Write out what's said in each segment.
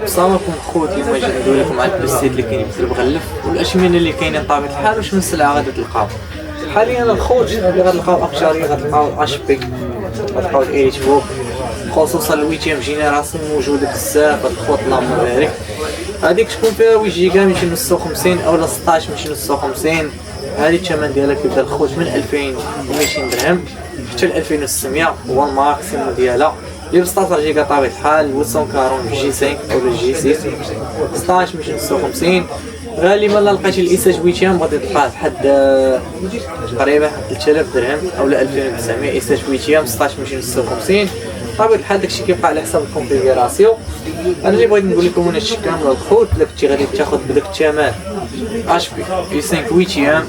السلام عليكم خوتي. اليوم جيت ندوي لكم على البستيت اللي كاين في البغلف والاشمنه اللي كاينين بطبيعه الحال واش من سلعه غادي تلقاو. حاليا الخوت اللي غتلقاو اكثريه غتلقاو الاش بي، غتلقاو الايت فوق، خصوصا الويتيام جينيراسيون موجوده بزاف. هاد الخوت اللهم بارك هذيك تكون فيها 8 جيجا 256 اولا 16 256. هذه الثمن ديالها كيبدا الخوت من 2200 درهم حتى ل 2600 هو الماكسيموم ديالها. اللي ب 16 جيجا طبيعة الحال 840 جي 5 او جي 6 16 256. غالبا لا لقيتي الايساج ويتيام غادي تلقاه بحد تقريبا 3000 درهم او 2900. ايساج ويتيام 16 256 طبيعة الحال داكشي كيبقى على حساب الكونفيغوراسيون. انا اللي بغيت نقول لكم هنا هادشي كامل الخوت الا كنتي غادي تاخذ بداك الثمن اش بي اي 5 ويتيام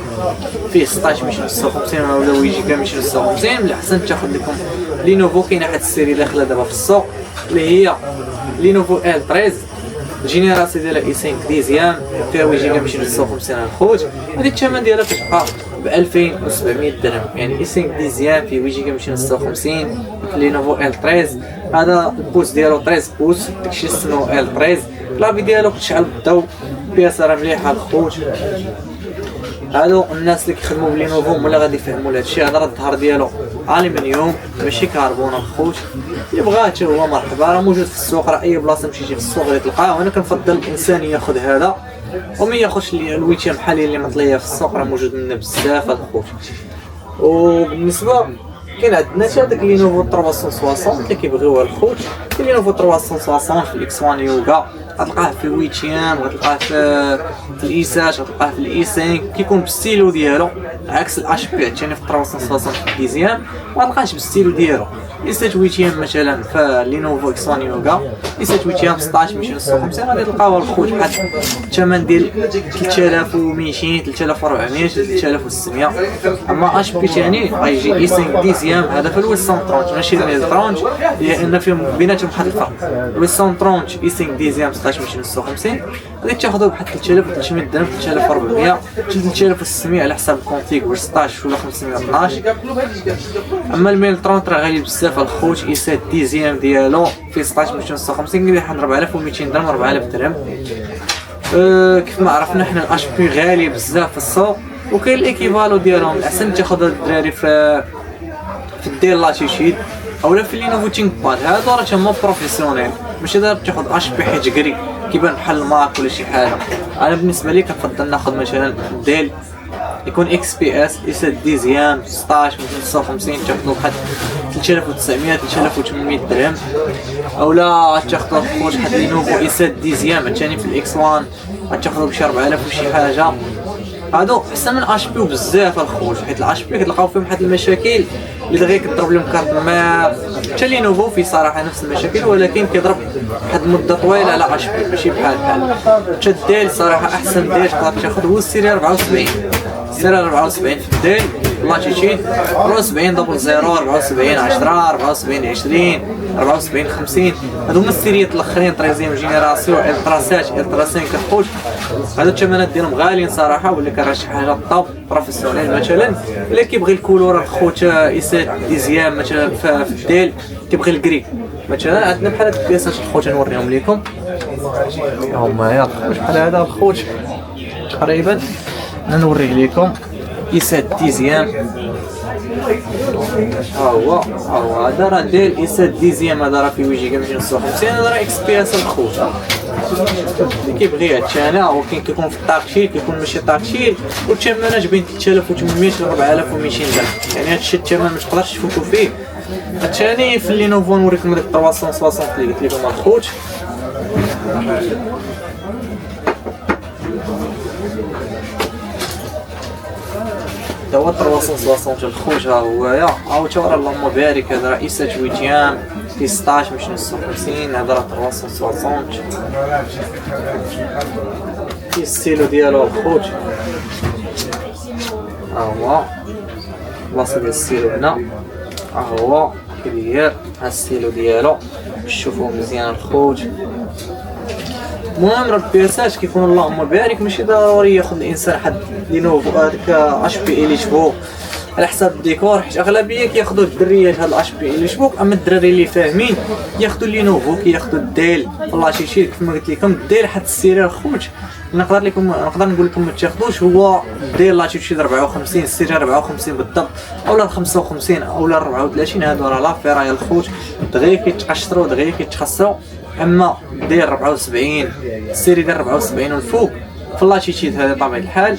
فيه 16 256 ولا 8 جيجا 256 من الاحسن تاخذ لكم لينوفو. كاينه واحد السيري اللي داخله دابا في السوق اللي هي لينوفو ال 13 الجينيراسيون ديالها اي 5 ديزيام فيها 8 جيجا 256 الخوت. هذه الثمن ديالها كتبقى ب 2700 درهم، يعني اي 5 ديزيام فيه 8 جيجا 256 في لينوفو ال 13. هذا البوس ديالو 13 بوس داكشي سمو ال 13. لافي ديالو كتشعل بالضوء، بياسه راه مليحه الخوت. هادو الناس اللي كيخدموا بلينوفو هما اللي غادي يفهموا لهادشي. هذا راه الظهر ديالو الومنيوم ماشي كربون الخوت. اللي بغاه حتى هو مرحبا، راه موجود في السوق، راه اي بلاصه مشيتي في السوق غادي تلقاه. وانا كنفضل الانسان ياخذ هذا وما ياخذش الويتيام حاليا اللي مطليه في السوق، راه موجود لنا بزاف الخوت. وبالنسبه كاين عندنا حتى داك لينوفو 360 اللي كيبغيوها الخوت. كاين لينوفو 360 في الاكس 1 يوغا غتلقاه في ويتيام، غتلقاه في الايساج، غتلقاه في الاي 5 كيكون بالستيلو ديالو عكس الاش بي عاوتاني في 360 في الديزيام ما غتلقاهش بالستيلو ديالو. ايساج ويتيام مثلا في لينوفو اكس 1 يوغا ايساج ويتيام 16 256 غادي تلقاوها الخوت بحال الثمن ديال 3200 3400 3600. اما اش بي ثاني غيجي اي 5 ديزيام هذا في الويس 130 ماشي ال 130 لان فيهم بيناتهم واحد الفرق. الويس 130 اي 5 ديزيام 16 256 غادي تاخذوه بحال 3300 درهم 3400 3600 على حساب الكونفيغ 16 ولا 512. اما الميل 30 راه غالي بزاف الخوت. اي 7 ديزيام ديالو في 16 256 كيدير 4200 درهم 4000 درهم. كيف ما عرفنا حنا الاش بي غالي بزاف في السوق وكاين الايكيفالو ديالهم. الاحسن تاخذ الدراري في الديل لاتيتيود اولا في لينوفو تينك باد. هادو راه هما بروفيسيونيل ماشي دابا تاخذ اش بي حيت قري كيبان بحال الماك ولا شي حاجه. انا بالنسبه لي كنفضل ناخذ مثلا ديل يكون اكس بي اس اي 7 ديزيام 16 256 تاخذو بحال 3900 3800 درهم. اولا تاخذو خوت واحد لينوفو اي 7 ديزيام ثاني في الاكس 1 غتاخذو بشي 4000 وشي حاجه. هادو احسن من اش بي بزاف الخوت حيت الاش بي كتلقاو فيهم واحد المشاكل اللي دغيا كضرب لهم كارت ما. حتى لينوفو فيه صراحه نفس المشاكل ولكن كيضرب واحد المده طويله على اش بي ماشي بحال حتى الديل صراحه احسن ديل تقدر تاخذ هو السيري 74 سيري 74 في الديل لاتيتيود 74 دبل 0 74 10 74 20 74 50. هادو هما السيريات الاخرين 13 جينيراسيون التراسات التراسين كتخوت. هادو الثمنات ديالهم غاليين صراحه ولا كراه شي حاجه طاب بروفيسيونيل مثلا اللي كيبغي الكولور الخوت ايسات ديزيام مثلا في الديل كيبغي الكري مثلا. عندنا بحال هاد البياسات الخوت نوريهم لكم هما يا الخوت بحال هذا الخوت تقريبا نوريه لكم ايسات ديزيام. ها هو هذا راه ديال ايسات ديزيام هذا راه فيه 8 جيجا 256 هذا راه اكس بي اس الخوت اللي كيبغي هادشي انا. وكاين كيكون في الطاكشيل كيكون ماشي طاكشيل والثمنات بين 3800 و 4200 درهم يعني هادشي الثمن ما تقدرش تفوتو فيه. الثاني في لينوفو نوريكم داك 360 اللي قلت لكم الخوت. دوا 360 الخوت ها هويا ها تا راه اللهم بارك. هذا راه ايساج ويتيام في 16 256 هذا راه 360 في الستيلو ديالو الخوت. ها هو بلاصه ديال الستيلو هنا ها هو كبير ها الستيلو ديالو شوفوه مزيان الخوت. المهم راه البياسات كيكون اللهم بارك ماشي ضروري ياخذ الانسان حد لينوفو هذاك اش بي اليت فوق على حساب الديكور، حيت اغلبيه كياخذوا الدريات هاد الاش بي ال شبوك، اما الدراري اللي فاهمين ياخذوا لينوفو، كياخذوا الديل لاتيتود. كيف ما قلت لكم الديل حتى السيري الخوت نقدر نقول لكم ما تاخذوش، هو الديل لاتيتود 54 السيري 54 بالضبط، اولا 55 اولا 34، هادو راه لافير يا الخوت دغيا كيتقشروا دغيا كيتخسروا. اما دير 74 السيري ديال 74 والفوق في اللاتيتود هذا بطبيعه الحال.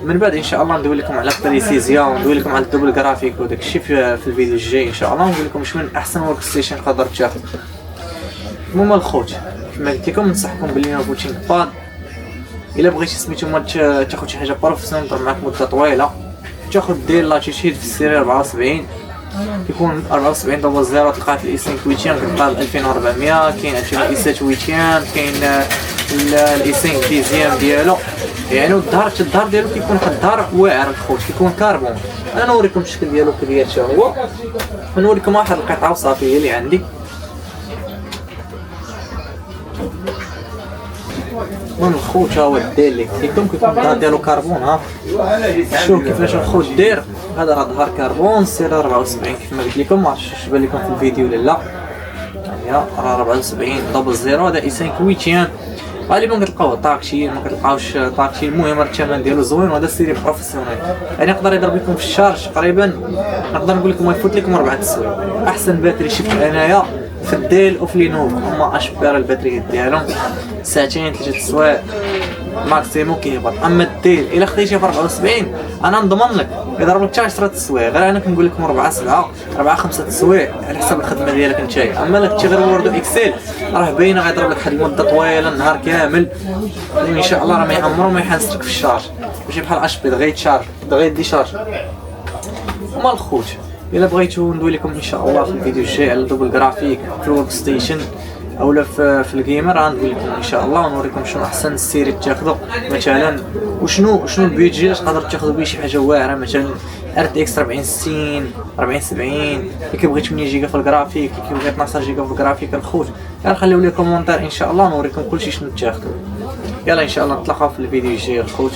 من بعد ان شاء الله ندوي لكم على بريسيزيون وندوي لكم على الدوبل جرافيك وداك الشيء في الفيديو الجاي ان شاء الله، ونقول لكم شنو احسن ورك ستيشن تقدر تاخذ. المهم الخوت كما قلت لكم ننصحكم باللينوفو تينك باد. الا بغيتي سميتو تاخذ شي حاجه بروفيسيونيل تضر معاك مده طويله، تاخذ دير لاتيتود في السيري 74 كيكون 74 دبل زيرو، تلقاه في الاي 5 800 كتلقاه ب 2400، كاين عندنا الاي 7 800، كاين الاي 5 ديزيام ديالو. يعني الظهر ديالو كيكون واحد الظهر واعر الخوت، كيكون كربون. انا نوريكم الشكل ديالو كيفاش هو، ونوريكم واحد القطعه وصافي هي اللي عندي. المهم الخوت ها هو الدير اللي قلت لكم كيكون الظهر ديالو كربون. ها شوف كيفاش الخوت داير، هذا راه ظهر كربون سير 74 كيف ما قلت لكم. ما عرفتش واش بان لكم في الفيديو ولا لا، يعني راه 74 دبل زيرو. هذا اي 5 800 غالبا كتلقاوه طاكشي، ما كتلقاوش طاكشي. المهم الثمن ديالو زوين، وهذا سيري بروفيسيونيل يعني يقدر يضرب لكم في الشارج تقريبا نقدر نقول لكم يفوت لكم 4 تسوايع. احسن باتري شفت انايا في الديل وفي لينوفو هما اشبار الباتريات ديالهم 2 3 تسوايع ماكسيموم كيهبط. اما الديل الا خديتيه في 74 انا نضمن لك يضرب لك حتى 10 تسوايع، غير انا كنقول لكم 4 7 4 5 تسوايع على حسب الخدمه ديالك نتايا. اما الا كنتي غير ووردو اكسل راه باينه غيضرب لك واحد المده طويله النهار كامل، وان شاء الله راه ما يعمرو ما يحسك في الشارج، ماشي بحال اش بي دغيا يتشارج دغيا يدي شارج. وما الخوت الا بغيتو ندوي لكم ان شاء الله في الفيديو الجاي على الدوبل جرافيك في الورك ستيشن اولا في الجيمر، غنقول لكم ان شاء الله ونوريكم شنو احسن السيري تاخذوا مثلا، وشنو البيدجي اللي تقدر تاخذوا به شي حاجه واعره. مثلا ار تي اكس 40 60 40 70 اللي كيبغي 8 جيجا في الجرافيك، اللي كيبغي 12 جيجا في الجرافيك الخوت. غنخليو لكم كومونتير ان شاء الله نوريكم كلشي شنو تاخذوا. يلا ان شاء الله نتلاقاو في الفيديو الجاي الخوت.